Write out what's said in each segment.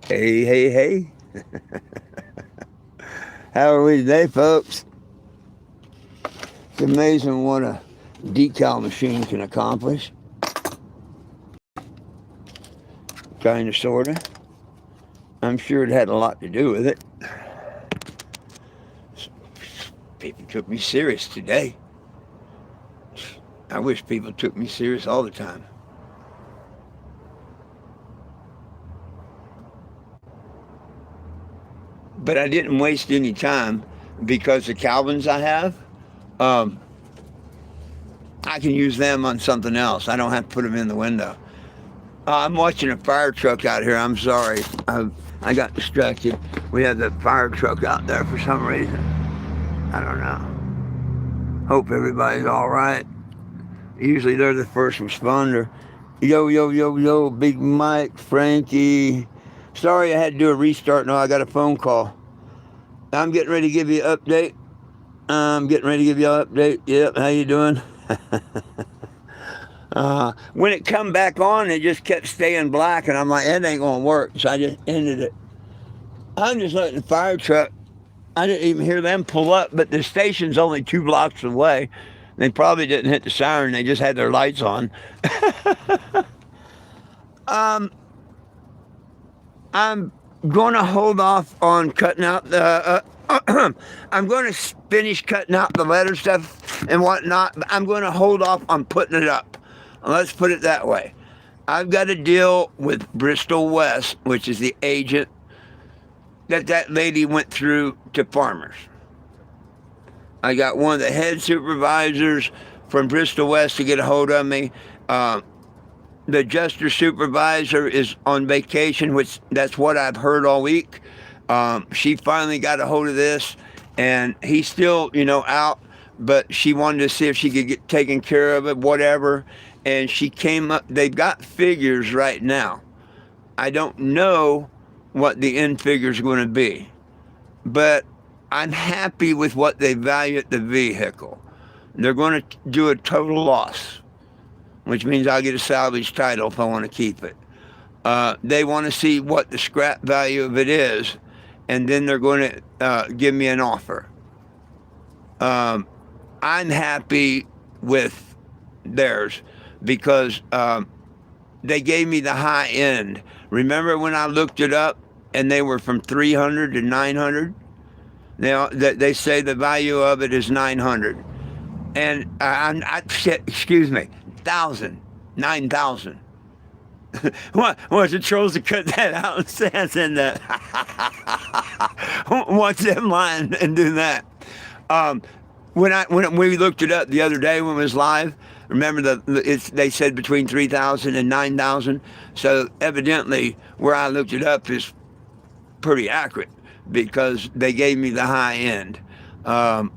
Hey, hey, hey. How are we today, folks? It's amazing what a decal machine can accomplish. Kind of, sort of. I'm sure it had a lot to do with it. People took me serious today. I wish people took me serious all the time. But I didn't waste any time because the Calvins I have, um, I can use them on something else. I don't have to put them in the window. I'm watching a fire truck out here. I'm sorry. I got distracted. We had the fire truck out there for some reason. I don't know. Hope everybody's all right. Usually they're the first responder. Yo, yo, yo, yo, Big Mike, Frankie. Sorry I had to do a restart. No, I got a phone call. I'm getting ready to give you an update. Yep, how you doing? When it come back on, it just kept staying black, and I'm like, it ain't gonna work. So I just ended it. I'm just letting the fire truck. I didn't even hear them pull up, but the station's only 2 blocks away. They probably didn't hit the siren. They just had their lights on. Um, I'm going to hold off on cutting out the. I'm going to finish cutting out the letter stuff and whatnot. But I'm going to hold off on putting it up. Let's put it that way. I've got to deal with Bristol West, which is the agent that lady went through to farmers. I got one of the head supervisors from Bristol West to get a hold of me. Uh, the Juster supervisor is on vacation, which that's what I've heard all week. She finally got a hold of this, and he's still, out. But she wanted to see if she could get taken care of it, whatever. And she came up. They've got figures right now. I don't know what the end figure is going to be, but I'm happy with what they value at the vehicle. They're going to do a total loss, which means I'll get a salvage title if I want to keep it. They want to see what the scrap value of it is, and then they're going to give me an offer. Um, I'm happy with theirs because they gave me the high end. Remember when I looked it up and they were from 300 to 900? They say the value of it is 900. And excuse me, 1,000, 9,000. What the trolls to cut that out and say I said that. Watch them lying and do that. Um, when we looked it up the other day when it was live, remember they said between 3,000 and 9,000. So evidently where I looked it up is pretty accurate because they gave me the high end. Um,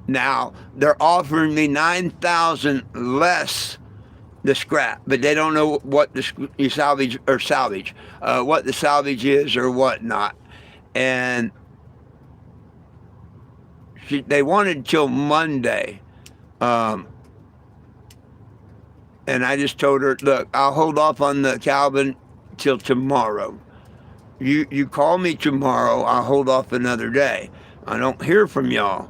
Now they're offering me 9,000 less the scrap, but they don't know what the salvage, what the salvage is or whatnot. And they wanted till Monday, um, and I just told her, look, I'll hold off on the Calvin till tomorrow. You call me tomorrow, I'll hold off another day. I don't hear from y'all.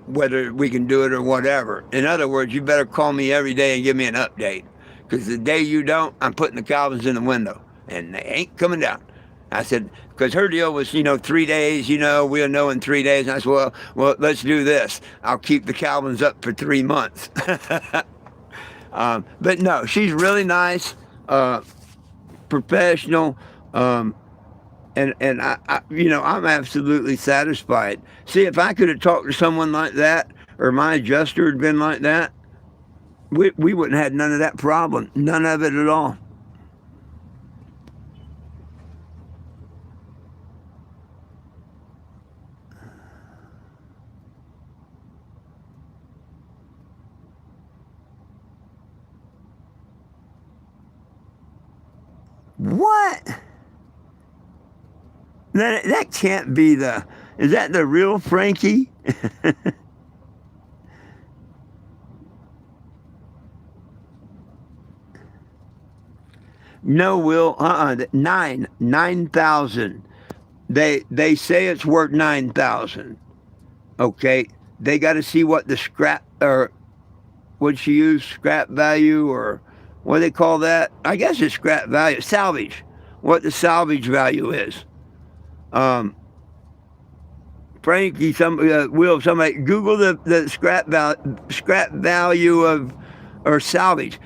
Whether we can do it or whatever. In other words, you better call me every day and give me an update. Because the day you don't, I'm putting the Calvins in the window. And they ain't coming down. I said, because her deal was, 3 days, we'll know in 3 days. And I said, well, let's do this. I'll keep the Calvins up for 3 months. But no, she's really nice, professional. Um, and I'm absolutely satisfied. See, if I could have talked to someone like that, or my adjuster had been like that, we wouldn't have had none of that problem, none of it at all. What? That can't be the. Is that the real Frankie? No, Will. 9,000. They say it's worth 9,000. Okay, they got to see what the scrap or what she use scrap value or what do they call that? I guess it's scrap value, salvage. What the salvage value is. Um, Frankie, Will, somebody Google the scrap value of or salvage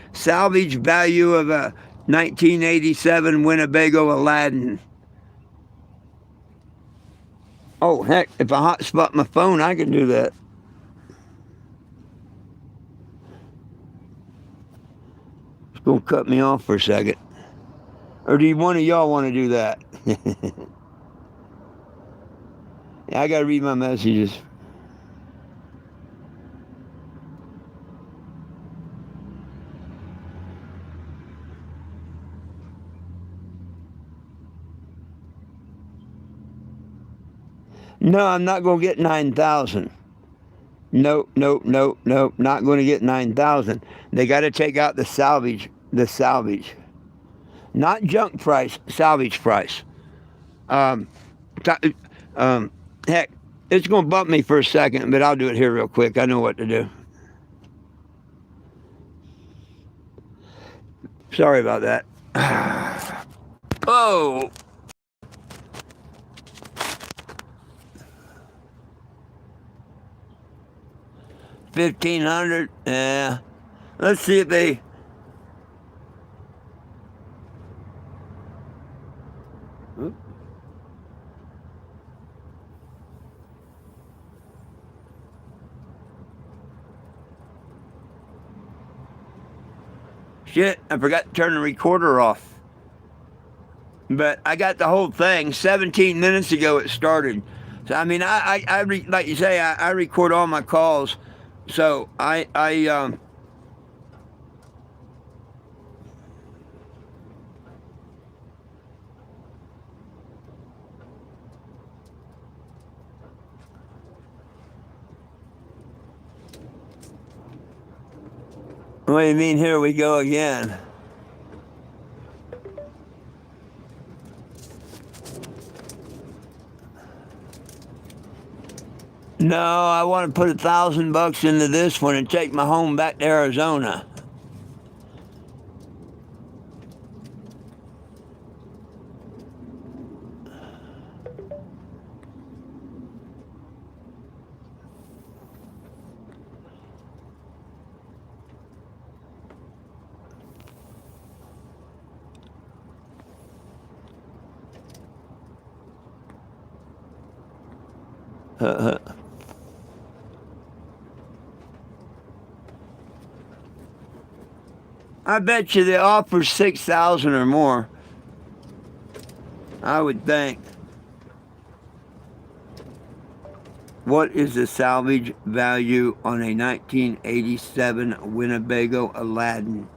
value of a 1987 Winnebago Aladdin. Oh heck! If I hotspot my phone, I can do that. It's gonna cut me off for a second. Or do one of y'all want to do that? Yeah, I gotta read my messages. No, I'm not gonna get 9,000. Nope, nope, nope, nope. Not gonna get 9,000. They got to take out the salvage. The salvage, not junk price. Salvage price. Um, t- um, heck, it's gonna bump me for a second, but I'll do it here real quick. I know what to do. Sorry about that. Oh, 1,500. Yeah. Let's see if they. Shit, I forgot to turn the recorder off. But I got the whole thing. 17 minutes ago it started. So I mean, like you say, I record all my calls. So what do you mean? Here we go again. No, I want to put $1,000 into this one and take my home back to Arizona. I bet you they offer 6,000 or more. I would think. What is the salvage value on a 1987 Winnebago Aladdin?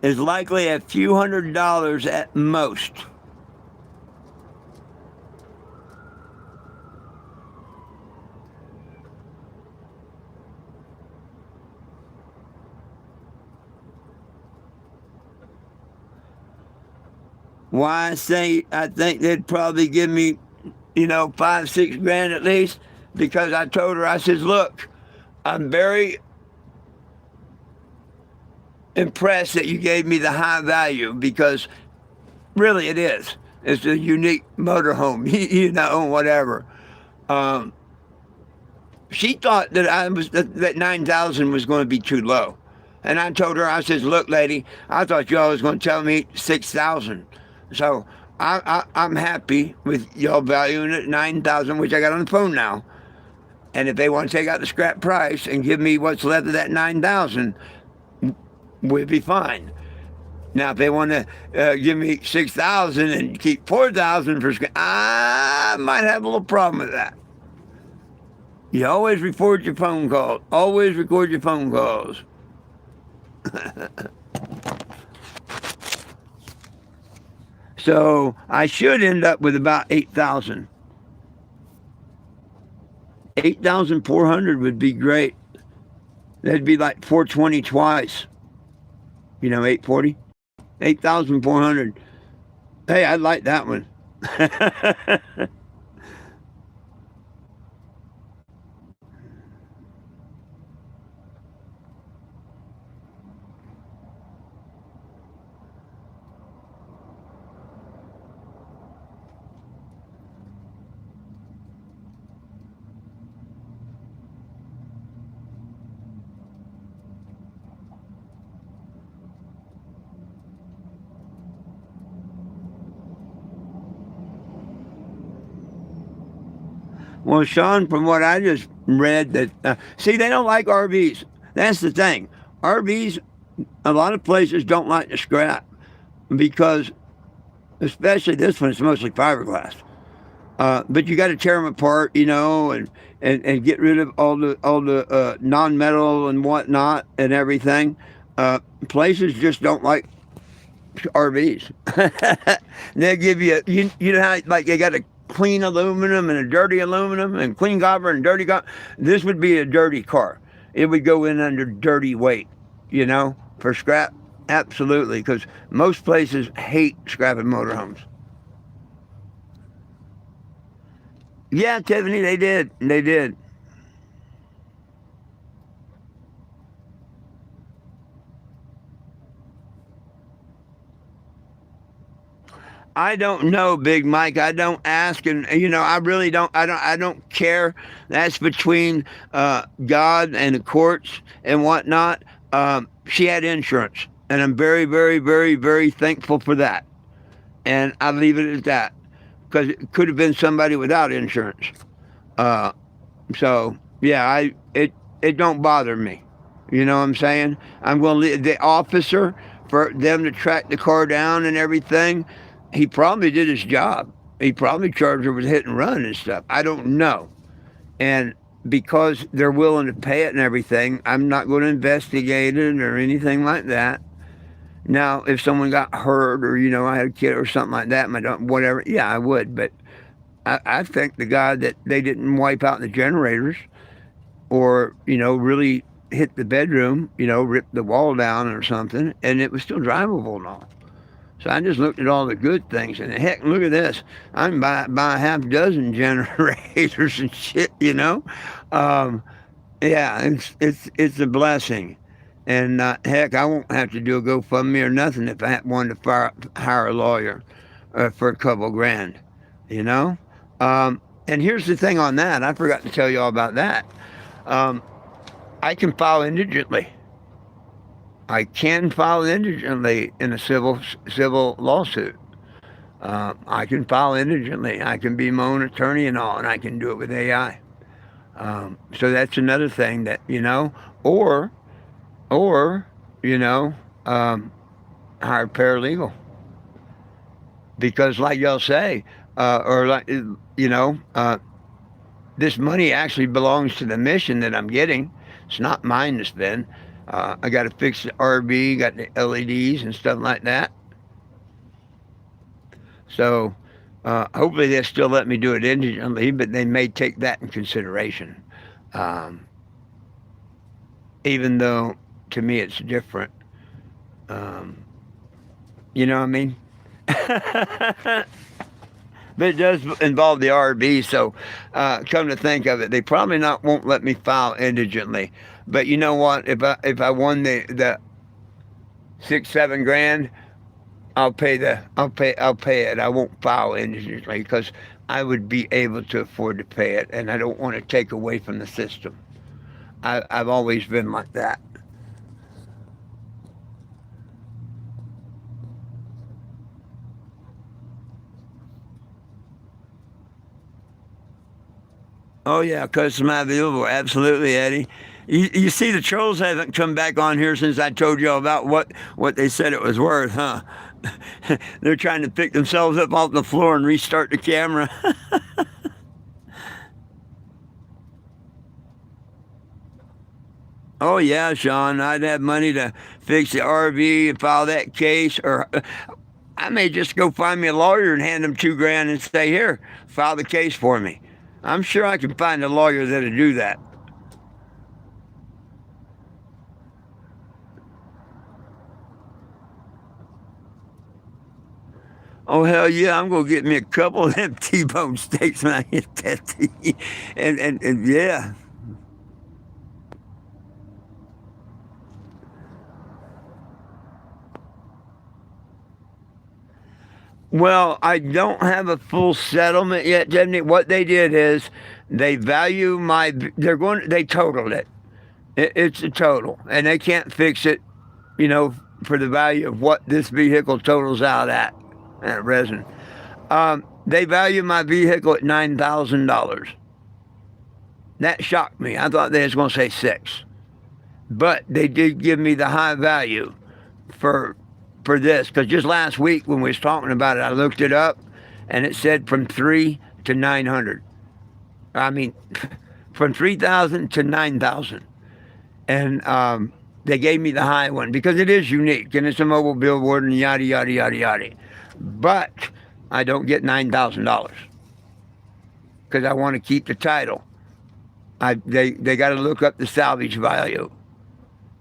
Is likely a few $100s at most. Why I think they'd probably give me, 5, 6 grand at least, because I told her, I says, look, I'm very impressed that you gave me the high value because really it is. It's a unique motorhome, whatever. Um, she thought that 9,000 was going to be too low. And I told her, I says, look, lady, I thought y'all was going to tell me 6,000. So I'm happy with y'all valuing it 9,000, which I got on the phone now. And if they want to take out the scrap price and give me what's left of that 9,000, we'll be fine. Now, if they want to give me 6,000 and keep 4,000 for scrap, I might have a little problem with that. You always record your phone calls. Always record your phone calls. So I should end up with about 8,000. 8,400 would be great. That'd be like 420 twice. 840, 8,400. Hey, I like that one. Well, Sean, from what I just read, that see, they don't like RVs. That's the thing. RVs, a lot of places don't like to scrap because, especially this one, it's mostly fiberglass. But you got to tear them apart, and get rid of all the non-metal and whatnot and everything. Places just don't like RVs. They give you know how like they got a clean aluminum and a dirty aluminum and clean copper and dirty copper. This would be a dirty car. It would go in under dirty weight, for scrap. Absolutely, because most places hate scrapping motorhomes. Yeah, Tiffany, they did. They did. I don't know, Big Mike. I don't ask, and I really don't. I don't care. That's between God and the courts and whatnot. She had insurance, and I'm very, very, very, very thankful for that. And I leave it at that because it could have been somebody without insurance. Uh, so yeah, it don't bother me. You know what I'm saying? I'm going to leave the officer for them to track the car down and everything. He probably did his job. He probably charged her with hit and run and stuff. I don't know. And because they're willing to pay it and everything, I'm not going to investigate it or anything like that. Now, if someone got hurt or I had a kid or something like that, whatever, yeah, I would. But I think the guy that they didn't wipe out the generators or really hit the bedroom, rip the wall down or something, and it was still drivable and all. So I just looked at all the good things, and heck, look at this. I can buy a half dozen generators and shit. Um, yeah, it's a blessing, and heck, I won't have to do a GoFundMe or nothing if I wanted to hire a lawyer for a couple grand. You know, and here's the thing on that. I forgot to tell you all about that. Um, I can file indigently. I can file indigently in a civil lawsuit. I can file indigently. I can be my own attorney and all, and I can do it with AI. So that's another thing that or you know, um, hire a paralegal because, like y'all say, or like this money actually belongs to the mission that I'm getting. It's not mine to spend. I got to fix the RV, got the LEDs and stuff like that. So hopefully they'll still let me do it indigently, but they may take that in consideration. Um, Even though to me it's different. Um, you know what I mean? But it does involve the RV. So, come to think of it, they probably not won't let me file indigently. But you know what? If I won the 6-7 grand, I'll pay it. I won't file indigently because I would be able to afford to pay it, and I don't want to take away from the system. I've always been like that. Oh yeah, custom available. Absolutely, Eddie. You see, the trolls haven't come back on here since I told you all about what they said it was worth, huh? They're trying to pick themselves up off the floor and restart the camera. Oh yeah, Sean, I'd have money to fix the RV and file that case, or I may just go find me a lawyer and hand them 2 grand and say, "Here, file the case for me." I'm sure I can find a lawyer that'll do that. Oh hell yeah! I'm gonna get me a couple of them T-bone steaks when I hit that T. And yeah. Well, I don't have a full settlement yet, Jimmy. What they did is they value my. They're going. They totaled it. It's a total, and they can't fix it. You know, for the value of what this vehicle totals out at resin. They value my vehicle at $9,000. That shocked me. I thought they was going to say six, but they did give me the high value for for this because just last week when we was talking about it, I looked it up, and it said from 3 to 900. I mean, from 3,000 to 9,000, and they gave me the high one because it is unique and it's a mobile billboard and yada yada yada yada. But I don't get $9,000 because I want to keep the title. They got to look up the salvage value,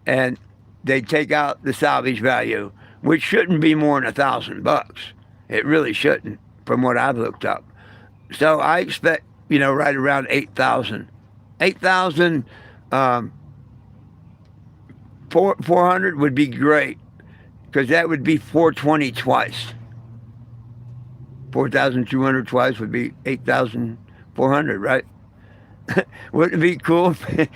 and they take out the salvage value, which shouldn't be more than $1,000. It really shouldn't, from what I've looked up. So I expect, right around 8,000. 8,000, 400 would be great because that would be 420 twice. 4,200 twice would be 8,400, right? Wouldn't it be cool? Hey,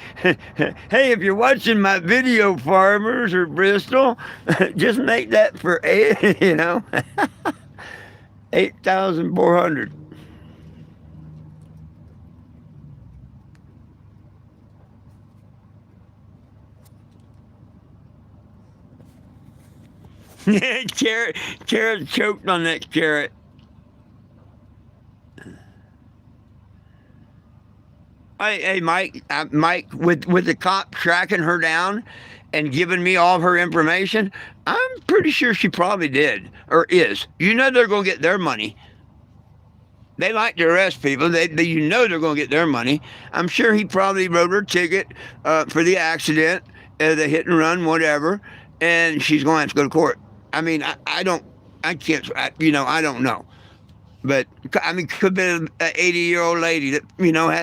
if you're watching my video, farmers or Bristol, just make that for 8,400. Carrot choked on that carrot. Hey, Mike, Mike, with the cop tracking her down and giving me all of her information, I'm pretty sure she probably did or is. They're going to get their money. They like to arrest people. They're going to get their money. I'm sure he probably wrote her ticket for the accident, the hit and run, whatever, and she's going to have to go to court. I mean, I don't, I can't, I don't know. But I mean, could have been an 80-year-old lady that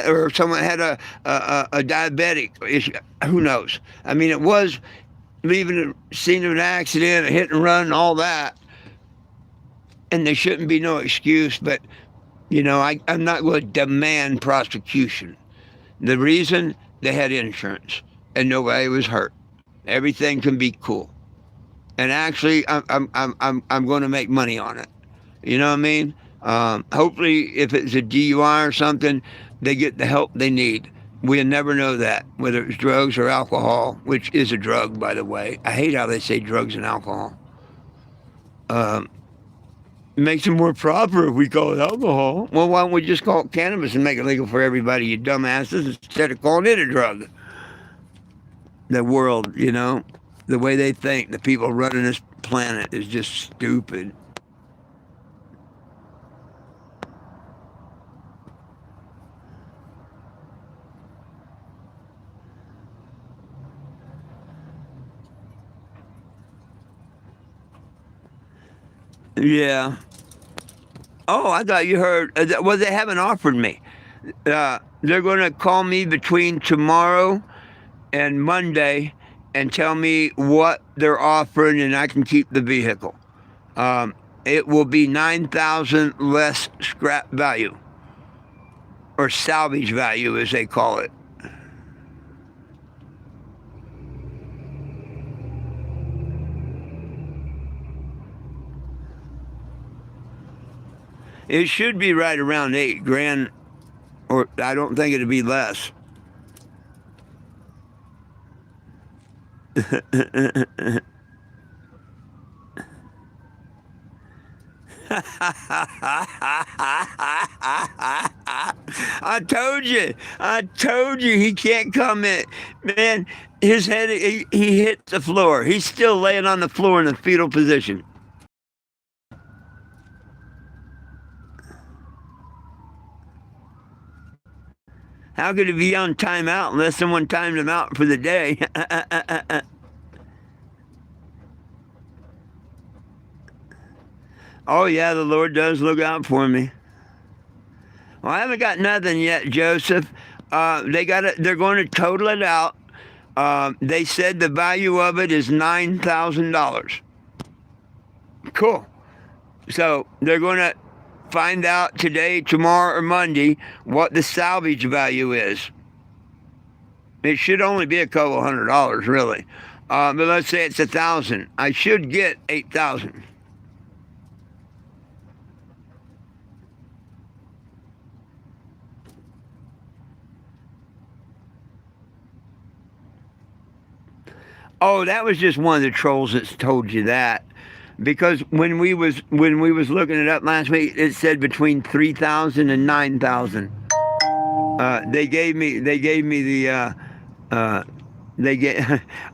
or someone had a diabetic issue. Who knows? I mean, it was leaving the scene of an accident, a hit and run, and all that, and there shouldn't be no excuse. But I'm not going to demand prosecution. The reason they had insurance and nobody was hurt, everything can be cool, and actually, I'm going to make money on it. You know what I mean? Hopefully, if it's a DUI or something, they get the help they need. We'll never know that, whether it's drugs or alcohol, which is a drug, by the way. I hate how they say drugs and alcohol. It makes it more proper if we call it alcohol. Well, why don't we just call it cannabis and make it legal for everybody, you dumbasses, instead of calling it a drug? The world, the way they think, the people running this planet is just stupid. Yeah. Oh, I thought you heard. Well, they haven't offered me. They're going to call me between tomorrow and Monday and tell me what they're offering, and I can keep the vehicle. It will be 9,000 less scrap value, or salvage value, as they call it. It should be right around 8 grand, or I don't think it'd be less. I told you he can't come in. Man, his head, he hit the floor. He's still laying on the floor in the fetal position. How could he be on timeout unless someone timed him out for the day? Oh yeah, the Lord does look out for me. Well, I haven't got nothing yet, Joseph. They got it. They're going to total it out. They said the value of it is $9,000. Cool. So they're going to find out today, tomorrow, or Monday what the salvage value is. It should only be a couple $100, really. But let's say it's 1,000. I should get 8,000. Oh, that was just one of the trolls that's told you that. Because when we was looking it up last week, it said between 3,000 and 9,000. They gave me they get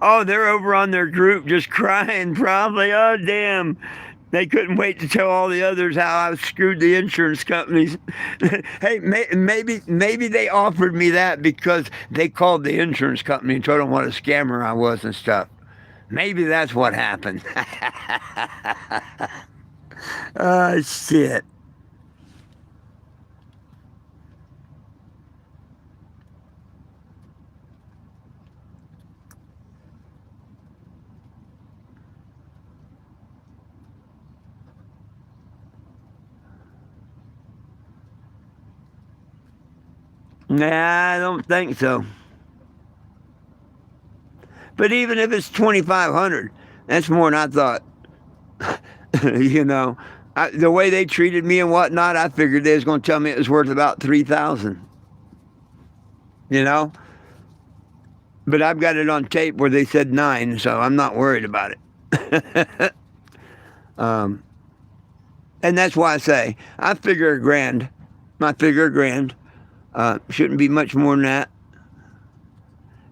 oh, they're over on their group just crying probably. Oh damn. They couldn't wait to tell all the others how I screwed the insurance companies. Hey, maybe they offered me that because they called the insurance company and told them what a scammer I was and stuff. Maybe that's what happened. Oh shit. Nah, I don't think so. But even if it's 2,500, that's more than I thought. you know, the way they treated me and whatnot, I figured they was going to tell me it was worth about 3,000. You know, but I've got it on tape where they said 9, so I'm not worried about it. um, and that's why I say I figure a grand. I figure a grand. Shouldn't be much more than that.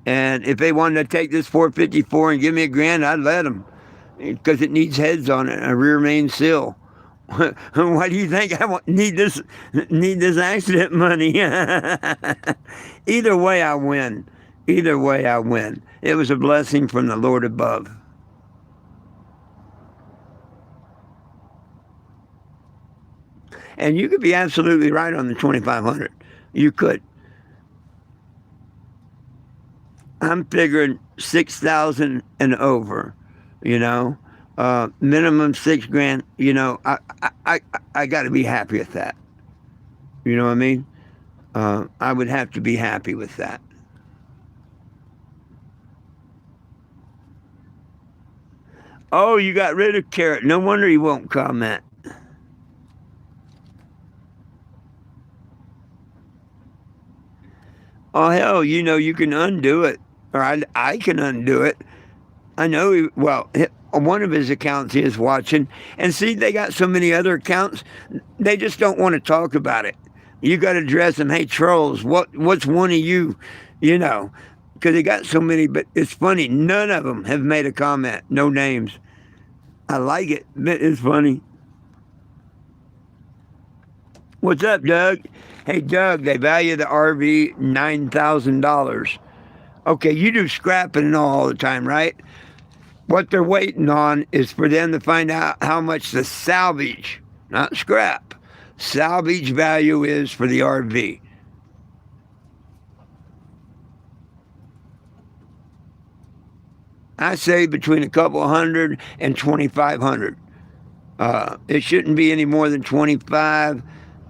And if they wanted to take this 454 and give me a grand, I'd let them because it needs heads on it, a rear main seal. Why do you think I need this accident money? Either way, I win. Either way, I win. It was a blessing from the Lord above. And you could be absolutely right on the 2,500. You could. I'm figuring 6,000 and over. You know, minimum 6 grand. You know, I got to be happy with that. You know what I mean? I would have to be happy with that. Oh, you got rid of Carrot. No wonder he won't comment. Oh hell, you know you can undo it, or I can undo it. I know. Well, one of his accounts he is watching, and see, they got so many other accounts. They just don't want to talk about it. You got to address them. Hey, trolls, what's one of you? You know, because they got so many. But it's funny. None of them have made a comment. No names. I like it. It's funny. What's up, Doug? Hey, Doug. They value the RV $9,000. Okay, you do scrapping and all the time, right? What they're waiting on is for them to find out how much the salvage, not scrap, salvage value is for the RV. I say between a couple hundred and 2,500. It shouldn't be any more than 25,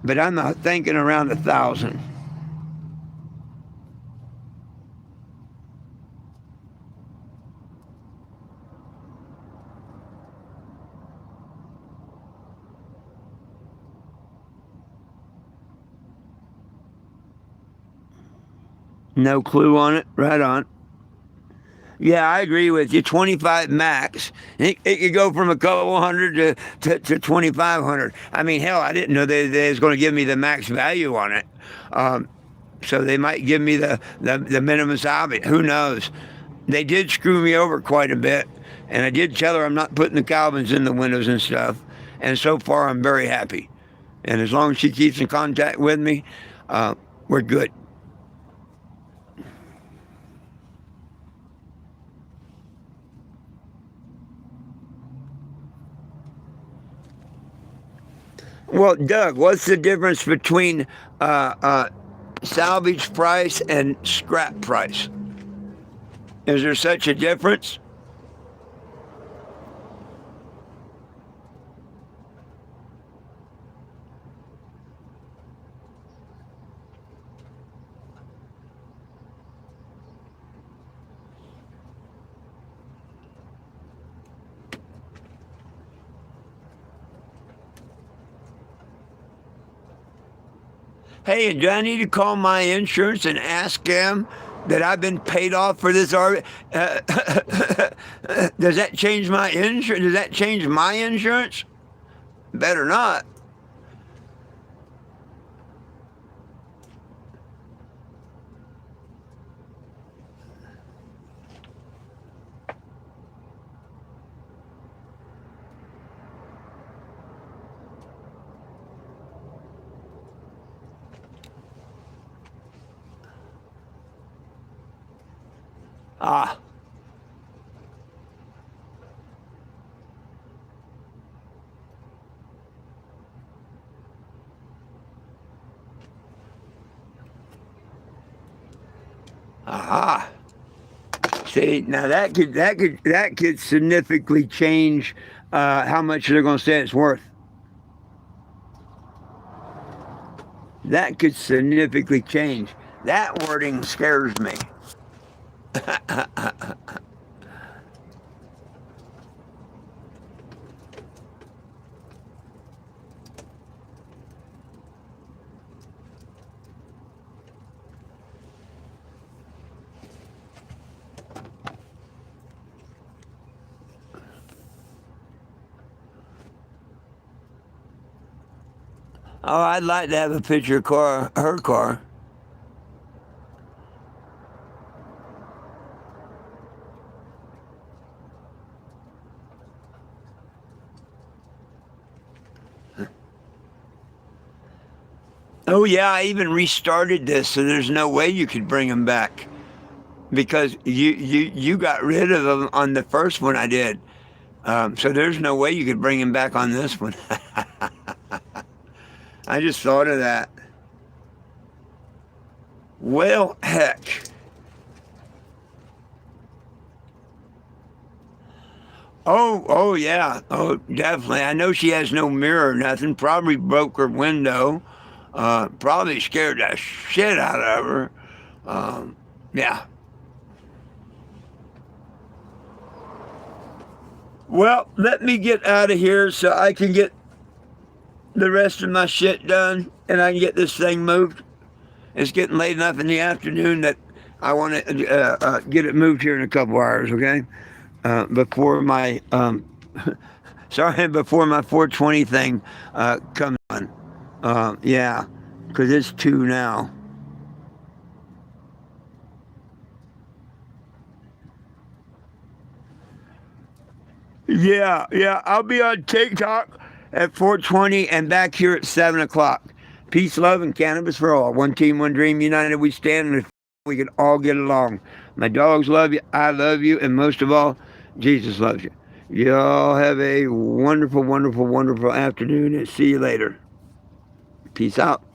but I'm not thinking around 1,000. No clue on it. Right on. Yeah, I agree with you. 25 max. It could go from a couple hundred to 2,500. I mean, hell, I didn't know they was going to give me the max value on it. Um, so they might give me the minimum salvage. Who knows? They did screw me over quite a bit. And I did tell her I'm not putting the Calvins in the windows and stuff. And so far, I'm very happy. And as long as she keeps in contact with me, we're good. Well, Doug, what's the difference between salvage price and scrap price? Is there such a difference? Hey, do I need to call my insurance and ask them that I've been paid off for this RV? Does that change my insurance? Does that change my insurance? Better not. Ah, aha. See, now that could significantly change how much they're going to say it's worth. That could significantly change. That wording scares me. Oh, I'd like to have a picture of her car. Oh yeah, I even restarted this, so there's no way you could bring them back because you got rid of them on the first one I did. So there's no way you could bring them back on this one. I just thought of that. Well, heck. Oh yeah. Oh, definitely. I know she has no mirror or nothing. Probably broke her window. Probably scared the shit out of her. Yeah. Well, let me get out of here so I can get the rest of my shit done and I can get this thing moved. It's getting late enough in the afternoon that I want to get it moved here in a couple hours, okay? Before my sorry, before my 420 thing comes on. Yeah, because it's 2 now. Yeah. I'll be on TikTok at 420 and back here at 7 o'clock. Peace, love, and cannabis for all. One team, one dream, united we stand, and if we can all get along. My dogs love you, I love you, and most of all, Jesus loves you. Y'all have a wonderful, wonderful, wonderful afternoon, and see you later. Peace out.